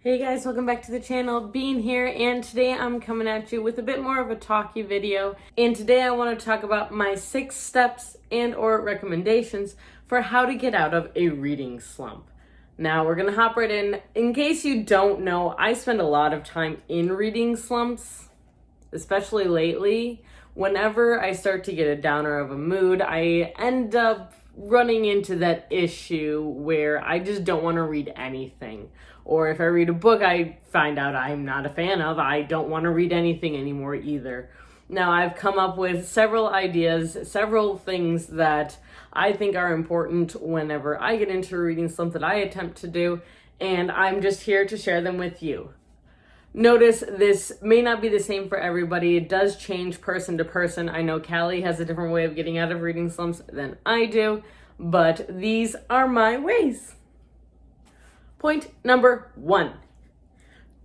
Hey guys, welcome back to the channel. Bean here, and today I'm coming at you with a bit more of a talky video. And today I want to talk about my 6 steps and or recommendations for how to get out of a reading slump. Now we're gonna hop right in. In case you don't know, I spend a lot of time in reading slumps, especially lately. Whenever I start to get a downer of a mood, I end up running into that issue where I just don't want to read anything. Or if I read a book I find out I'm not a fan of, I don't want to read anything anymore either. Now, I've come up with several ideas, several things that I think are important whenever I get into a reading slump that I attempt to do, and I'm just here to share them with you. Notice this may not be the same for everybody. It does change person to person. I know Callie has a different way of getting out of reading slumps than I do, but these are my ways. Point number 1,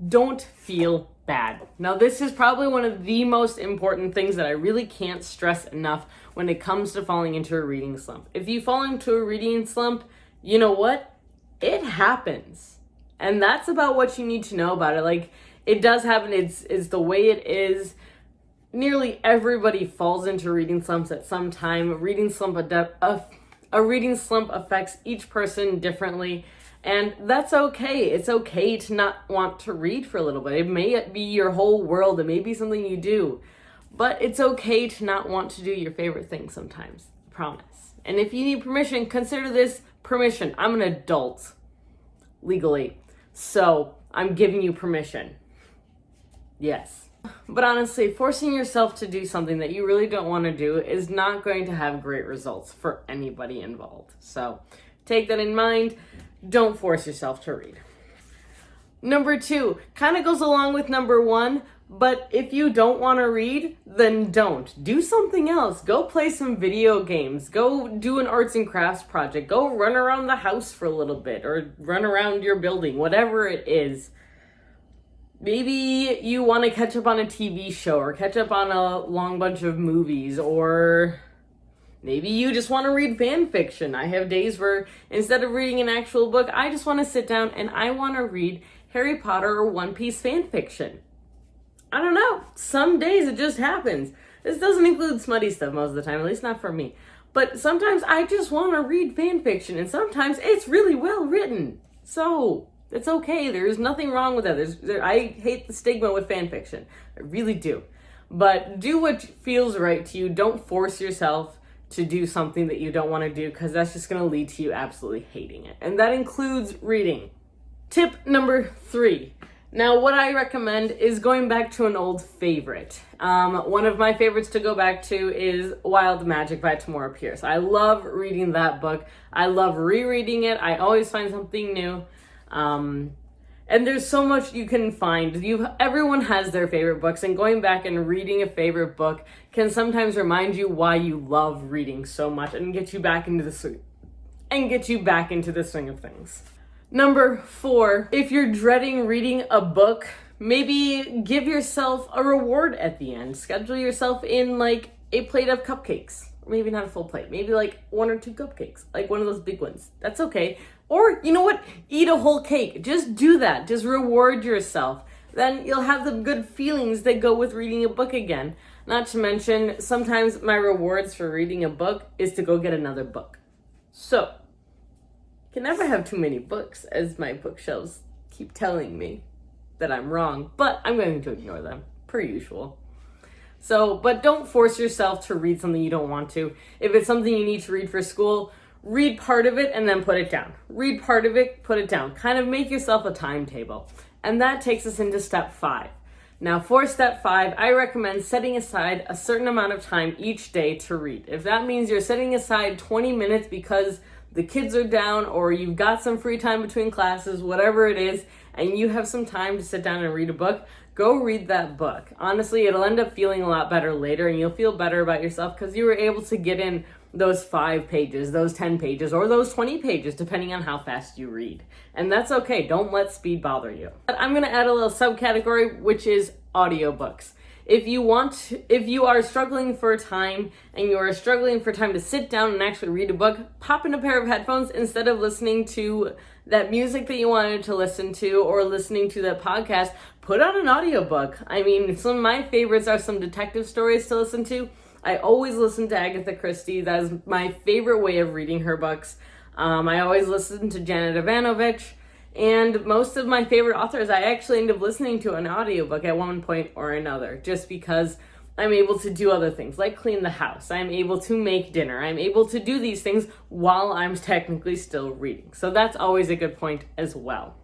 don't feel bad. Now, this is probably one of the most important things that I really can't stress enough when it comes to falling into a reading slump. If you fall into a reading slump, you know what? It happens. And that's about what you need to know about it. Like, it does happen. It's the way it is. Nearly everybody falls into reading slumps at some time. A reading slump affects each person differently. And that's okay. It's okay to not want to read for a little bit. It may be your whole world. It may be something you do. But it's okay to not want to do your favorite thing sometimes. I promise. And if you need permission, consider this permission. I'm an adult, legally. So I'm giving you permission. Yes. But honestly, forcing yourself to do something that you really don't want to do is not going to have great results for anybody involved. So take that in mind. Don't force yourself to read. Number 2 kind of goes along with number 1, but if you don't want to read, then don't. Do something else. Go play some video games. Go do an arts and crafts project. Go run around the house for a little bit or run around your building, whatever it is. Maybe you want to catch up on a TV show or catch up on a long bunch of movies, or maybe you just want to read fan fiction. I have days where instead of reading an actual book, I just want to sit down and I want to read Harry Potter or One Piece fan fiction. I don't know. Some days it just happens. This doesn't include smutty stuff most of the time, at least not for me. But sometimes I just want to read fan fiction, and sometimes it's really well written. So it's okay. There's nothing wrong with that. I hate the stigma with fan fiction. I really do. But do what feels right to you. Don't force yourself to do something that you don't want to do, because that's just going to lead to you absolutely hating it. And that includes reading. Tip number 3. Now, what I recommend is going back to an old favorite. One of my favorites to go back to is Wild Magic by Tamora Pierce. I love reading that book. I love rereading it. I always find something new. And there's so much you can find. Everyone has their favorite books, and going back and reading a favorite book can sometimes remind you why you love reading so much and get you back into the swing of things. Number 4, if you're dreading reading a book, maybe give yourself a reward at the end. Schedule yourself in like a plate of cupcakes. Maybe not a full plate, maybe like 1 or 2 cupcakes, like one of those big ones. That's okay. Or, you know what? Eat a whole cake. Just do that. Just reward yourself. Then you'll have the good feelings that go with reading a book again. Not to mention, sometimes my rewards for reading a book is to go get another book. So, can never have too many books, as my bookshelves keep telling me that I'm wrong, but I'm going to ignore them, per usual. So, but don't force yourself to read something you don't want to. If it's something you need to read for school, read part of it and then put it down. Read part of it, put it down. Kind of make yourself a timetable. And that takes us into step 5. Now, for step 5, I recommend setting aside a certain amount of time each day to read. If that means you're setting aside 20 minutes because the kids are down, or you've got some free time between classes, whatever it is, and you have some time to sit down and read a book, go read that book. Honestly, it'll end up feeling a lot better later, and you'll feel better about yourself because you were able to get in those 5 pages, those 10 pages, or those 20 pages, depending on how fast you read. And that's okay. Don't let speed bother you. But I'm going to add a little subcategory, which is audiobooks. If you are struggling for time and you are struggling for time to sit down and actually read a book, pop in a pair of headphones instead of listening to that music that you wanted to listen to or listening to that podcast, put on an audiobook. I mean, some of my favorites are some detective stories to listen to. I always listen to Agatha Christie. That is my favorite way of reading her books. I always listen to Janet Ivanovich. And most of my favorite authors, I actually end up listening to an audiobook at one point or another, just because I'm able to do other things, like clean the house. I'm able to make dinner. I'm able to do these things while I'm technically still reading. So that's always a good point as well.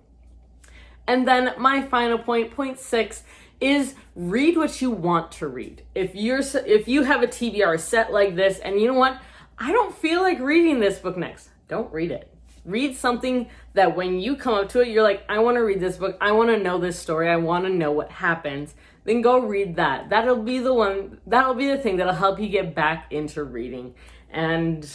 And then my final point, point 6, is read what you want to read. If you have a TBR set like this and you know what, I don't feel like reading this book next, don't read it. Read something that when you come up to it, you're like, I want to read this book. I want to know this story. I want to know what happens. Then go read that. That'll be the thing that'll help you get back into reading. And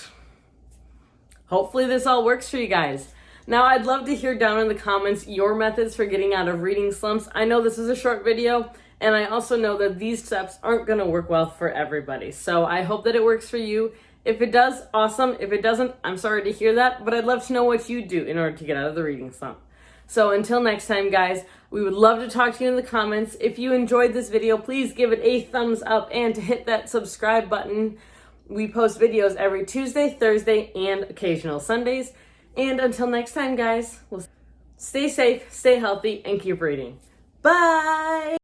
hopefully this all works for you guys. Now, I'd love to hear down in the comments your methods for getting out of reading slumps. I know this is a short video, and I also know that these steps aren't going to work well for everybody. So I hope that it works for you. If it does, awesome. If it doesn't, I'm sorry to hear that, but I'd love to know what you do in order to get out of the reading slump. So until next time, guys, we would love to talk to you in the comments. If you enjoyed this video, please give it a thumbs up and to hit that subscribe button. We post videos every Tuesday, Thursday, and occasional Sundays. And until next time, guys, we'll stay safe, stay healthy, and keep reading. Bye!